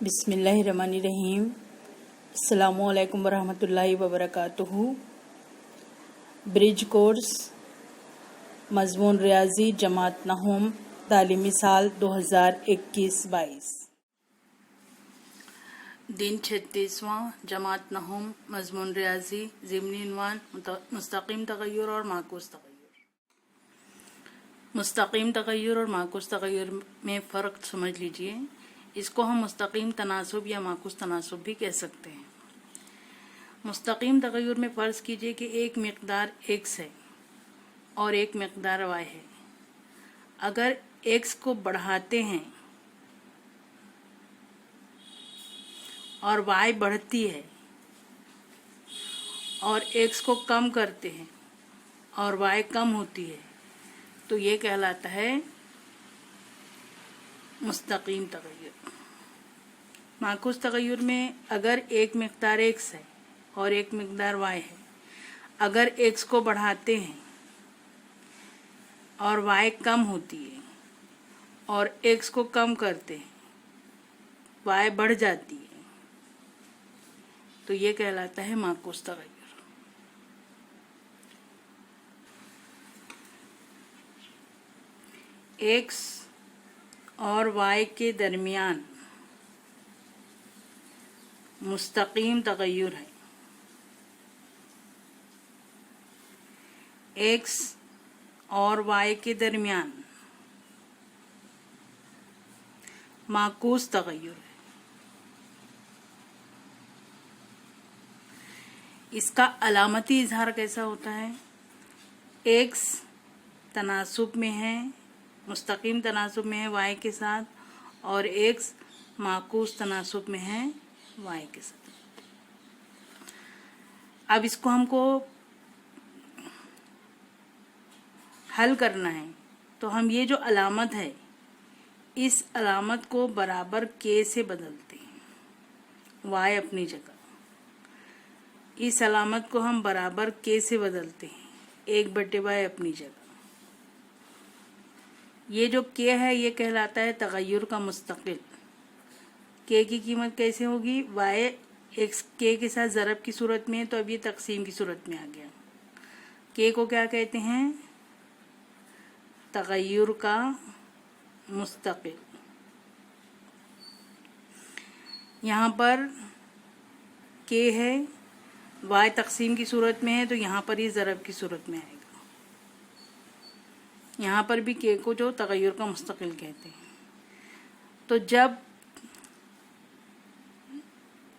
बिस्मिल्लाहिर्रहमानिर्रहीम। अस्सलामुअलैकुम वरहमतुल्लाहि वबरकातुहू। ब्रिज कोर्स मज़मून रियाजी जमात नहूम तालीमी साल 2021-22। दिन 36वां जमात नहूम मज़मून रियाजी ज़िमनी इन्वान मुस्तकीम तग़य्युर और माकूस तग़य्युर। मुस्तकीम तग़य्युर और माकूस तग़य्युर में फ़र्क समझ लीजिए। इसको हम मुस्तकीम तनासुब या माकूस तनासुब भी कह सकते हैं। मुस्तकीम तग़य्युर में फ़र्ज़ कीजिए कि एक मिक़दार x है और एक मिक़दार y है। अगर x को बढ़ाते हैं और y बढ़ती है और x को कम करते हैं और y कम होती है, तो ये कहलाता है मुस्तकीम तग़य्युर। माकूस तग़य्युर में अगर एक मिक़दार x है और एक मिक़दार y है, अगर x को बढ़ाते हैं और y कम होती है और x को कम करते हैं, y बढ़ जाती है, तो ये कहलाता है माकूस तग़य्युर। x और y के दरमियान मुस्तकीम तग़य्युर है। x और y के दरमियान माकूस तग़य्युर है। इसका अलामती इजहार कैसा होता है? x तनासुब में है, मुस्तकीम तनासुब में है y के साथ, और x माकूस तनासुब में है y के साथ। अब इसको हमको हल करना है, तो हम ये जो अलामत है, इस अलामत को बराबर k से बदलते हैं, y अपनी जगह। इस अलामत को हम बराबर k से बदलते हैं, 1/y अपनी जगह। ये जो k है ये कहलाता है तग़य्युर का मुस्तक़िल। k की कीमत कैसे होगी? y x k के साथ ज़रब की सूरत में है, तो अब ये तक़सीम की सूरत में आ गया। k को क्या कहते हैं? तग़य्युर का मुस्तक़िल। यहाँ पर k है, y तक़सीम की सूरत में है, तो यहाँ पर ये ज़रब की सूरत में आएगा। यहाँ पर भी k को जो तग़य्युर का मुस्तक़िल कहते हैं। तो जब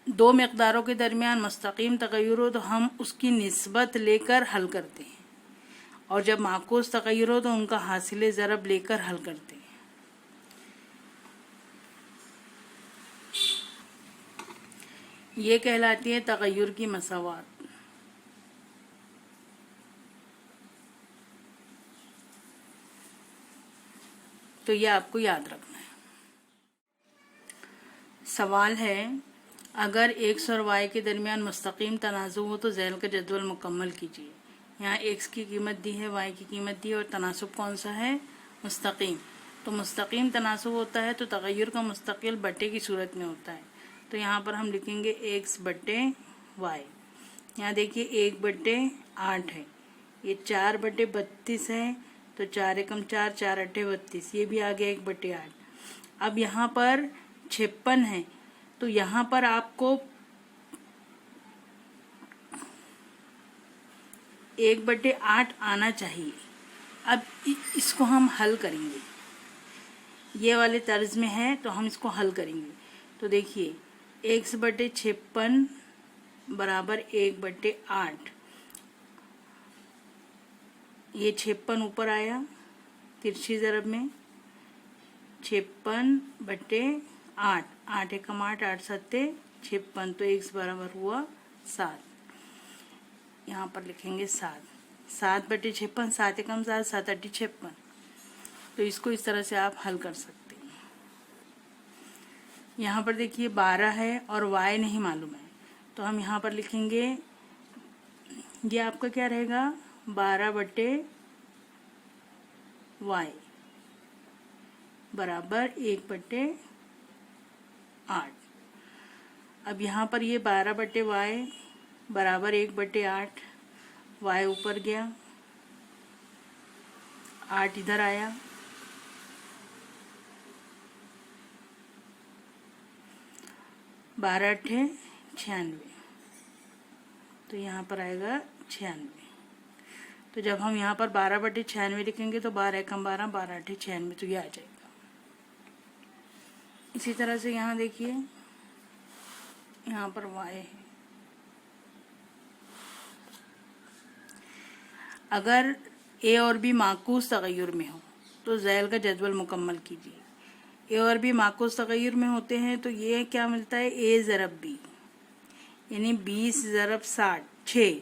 दो मिक़दारों के दरमियान मुस्तकीम तग़य्युर हो तो हम उसकी निस्बत लेकर हल करते हैं, और जब माकूस तग़य्युर हो तो उनका हासिल ज़रब लेकर हल करते हैं। ये कहलाती है तग़य्युर की मसावात। तो ये आपको याद रखना है। सवाल है, अगर x और y के दरमियान मुस्तकीम तनाज़ुब हो तो ज़ैल का जदवल मुकम्मल कीजिए। यहाँ x की कीमत दी है, y की कीमत दी है, और तनासुब कौन सा है? मुस्तकीम। तो मुस्तकीम तनासुब होता है तो तग़य्युर का मुस्तक़िल बटे की सूरत में होता है। तो यहाँ पर हम लिखेंगे x/y। यहाँ देखिए 1/8 है, ये 4/32 है, तो 4 एकम 4, 4 अट्ठे 32, ये भी आ गया 1/8। अब यहाँ पर 56 है, तो यहाँ पर आपको 1/8 आना चाहिए। अब इसको हम हल करेंगे, ये वाले तर्ज में है तो हम इसको हल करेंगे। तो देखिए x/56 बराबर 1/8। ये 56 ऊपर आया तिरछी ज़रब में, 56/8, 8 एकम 8, 8 सत्ते 56, तो x बराबर हुआ 7। यहाँ पर लिखेंगे 7, 7/56, 7 एकम 7, 7 अट्ठी 56। तो इसको इस तरह से आप हल कर सकते हैं। यहाँ पर देखिए 12 है और y नहीं मालूम है, तो हम यहाँ पर लिखेंगे, ये आपका क्या रहेगा? 12/y बराबर 1/8। अब यहाँ पर ये 12/y बराबर 1/8, y ऊपर गया, 8 इधर आया, बारह अट्ठे 96, तो यहाँ पर आएगा 96। तो जब हम यहाँ पर 12/96 लिखेंगे तो 12 एकम 12, 12 अट्ठे 96, तो ये आ जाएगा। इसी तरह से यहाँ देखिए, यहाँ पर y है। अगर ए और बी माकूस तगय्युर में हो तो ज़ैल का जदवल मुकम्मल कीजिए। ए और बी माकूस तगय्युर में होते हैं तो ये क्या मिलता है, ए ज़रब बी, यानी 20 ज़रब 60 6,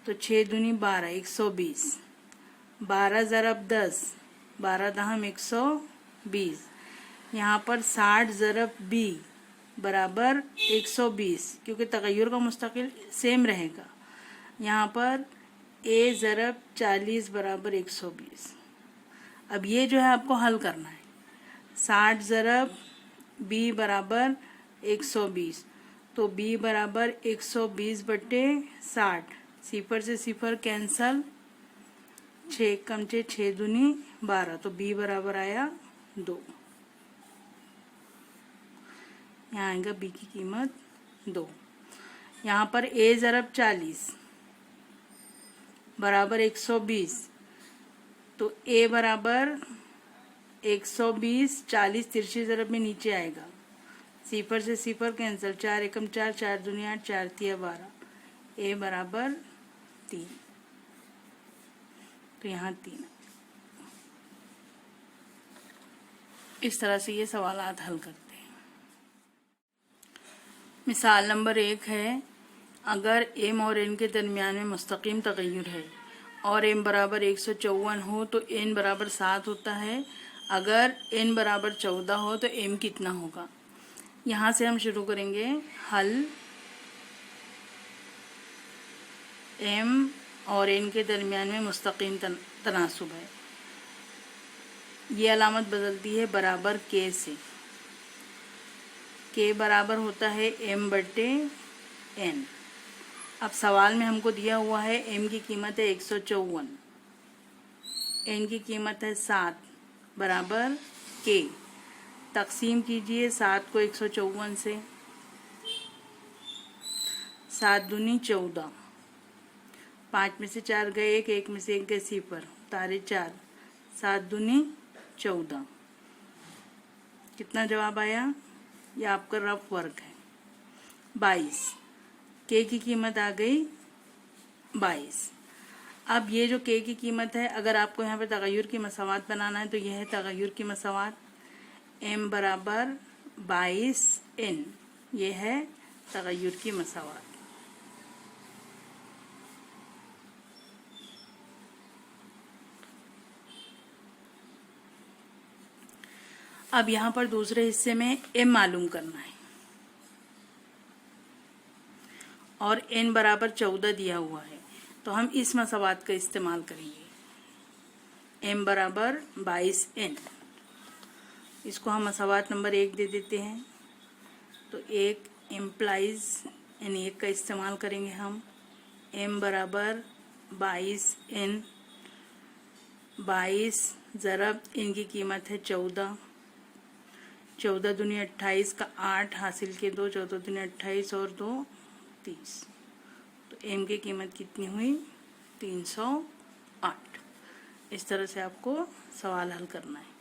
तो 6 दूनी 12 120, 12 ज़रब 10 12 दहम 120, यहाँ पर 60 ज़रब बी बराबर 120, क्योंकि तगय्युर का मुस्तकिल सेम रहेगा। यहाँ पर ए ज़रब 40 बराबर 120। अब ये जो है आपको हल करना है। 60 ज़रब बी बराबर 120, तो बी बराबर 120/60, सिफर से सिफर कैंसल, 6 कम 6 दूनी 12, तो बी बराबर आया 2। यहाँ आएगा बी की कीमत 2। यहाँ पर ए ज़रब 40 बराबर 120, तो ए बराबर 120, 40 तिरछी ज़रब में नीचे आएगा, सिफर से सिफर कैंसल, 4 एकम 4, 4 दूनी 8, 4 तिया 12, ए बराबर 3, तो यहाँ 3। इस तरह से ये सवालात हल करते हैं। मिसाल नंबर 1 है, अगर m और n के दरमियान में मुस्तकीम तगय्युर है और m बराबर 154 हो तो n बराबर 7 होता है। अगर n बराबर 14 हो तो m कितना होगा। यहाँ से हम शुरू करेंगे हल। m और n के दरमियान में मुस्तकीम तनासुब है। ये अलामत बदलती है बराबर k से। k बराबर होता है m/n। अब सवाल में हमको दिया हुआ है m की कीमत है 154, n की कीमत है 7 बराबर k। तकसीम कीजिए 7 को 154 से, 7 दूनी 14, 5 में से 4 गए 1, 1 में से 1 गए सिफर, तारे 4, 7 दूनी 14। कितना जवाब आया, ये आपका रफ वर्क है 22। के की कीमत आ गई 22। अब ये जो के की कीमत है, अगर आपको यहाँ पे तगय्युर की मसावात बनाना है तो यह है तगय्युर की मसावात। m बराबर 22n, ये है तगय्युर की मसावात। अब यहाँ पर दूसरे हिस्से में m मालूम करना है और n बराबर 14 दिया हुआ है, तो हम इस मसावात का इस्तेमाल करेंगे। m बराबर 22n, इसको हम मसावात नंबर 1 दे देते हैं, तो 1 इम्प्लाइज यानी 1 का इस्तेमाल करेंगे हम। m बराबर 22n, 22 ज़रब n की कीमत है 14, 14 दूनी 28 का 8 हासिल के 2, 14 दूनी 28 और 2 30, तो m की कीमत कितनी हुई 308। इस तरह से आपको सवाल हल करना है।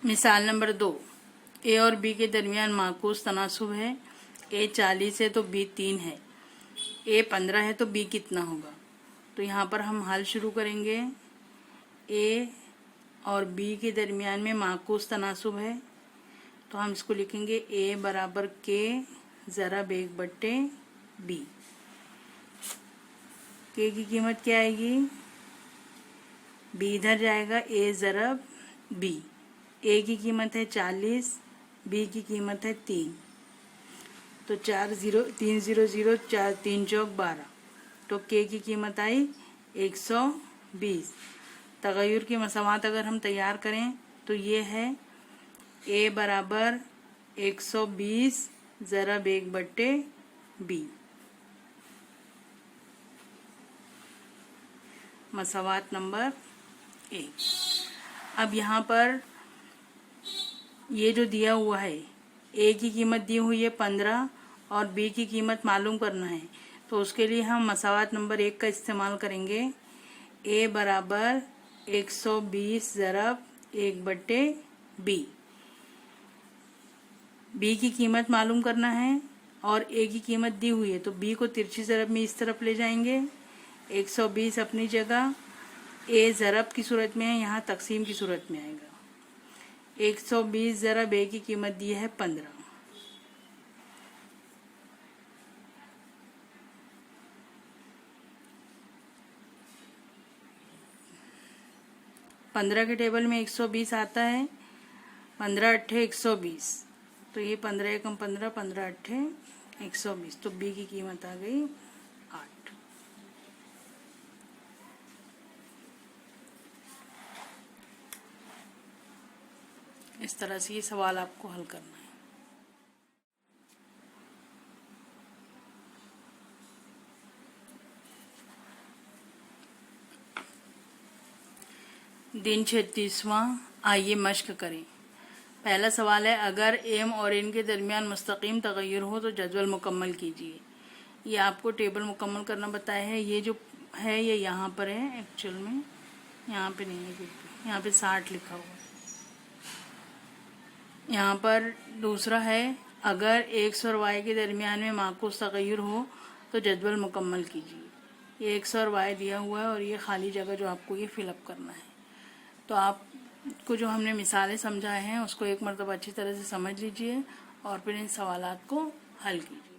मिसाल नंबर 2, ए और बी के दरमियान माकूस तनासुब है। ए 40 है तो बी 3 है, ए 15 है तो बी कितना होगा। तो यहाँ पर हम हल शुरू करेंगे। ए और बी के दरमियान में माकूस तनासुब है, तो हम इसको लिखेंगे ए बराबर के ज़रब 1/b। के की कीमत क्या आएगी, बी इधर जाएगा, ए ज़रब बी। ए की कीमत है 40, बी की कीमत है 3, तो 4 0 3 0 0 4 3 चौक 12, तो के की कीमत आई 120। तगय्युर की मसावात अगर हम तैयार करें तो ये है a बराबर 120 ज़रब 1/b। मसावात नंबर 1। अब यहाँ पर ये जो दिया हुआ है, a की कीमत दी हुई है 15 और b की कीमत मालूम करना है, तो उसके लिए हम मसावात नंबर 1 का इस्तेमाल करेंगे। a बराबर 120 ज़रब 1/b। b की कीमत मालूम करना है और a की कीमत दी हुई है, तो b को तिरछी ज़रब में इस तरफ ले जाएंगे। 120 अपनी जगह, a ज़रब की सूरत में है, यहाँ तकसीम की सूरत में आएगा। 120 ज़रब a की कीमत दी है 15। पंद्रह के टेबल में 120 आता है, 15 अट्ठे 120, तो ये 15 एकम 15, 15 अट्ठे 120, तो b की कीमत आ गई 8। इस तरह से ये सवाल आपको हल करना है। दिन 36वां, आइए मश्क करें। पहला सवाल है, अगर m और n के दरमियान मुस्तकीम तगय्युर हो तो जदवल मुकम्मल कीजिए। ये आपको टेबल मुकम्मल करना बताया है। ये जो है ये यहाँ पर है, एक्चुअल में यहाँ पे नहीं है, क्योंकि यहाँ पे 60 लिखा हुआ है। यहाँ पर दूसरा है, अगर x और y के दरमियान में माकूस तगय्युर हो तो जदवल मुकम्मल कीजिए। ये x और y दिया हुआ है और ये खाली जगह जो आपको ये फिलअप करना है। तो आपको जो हमने मिसालें समझाए हैं उसको एक मरतबा अच्छी तरह से समझ लीजिए और फिर इन सवालात को हल कीजिए।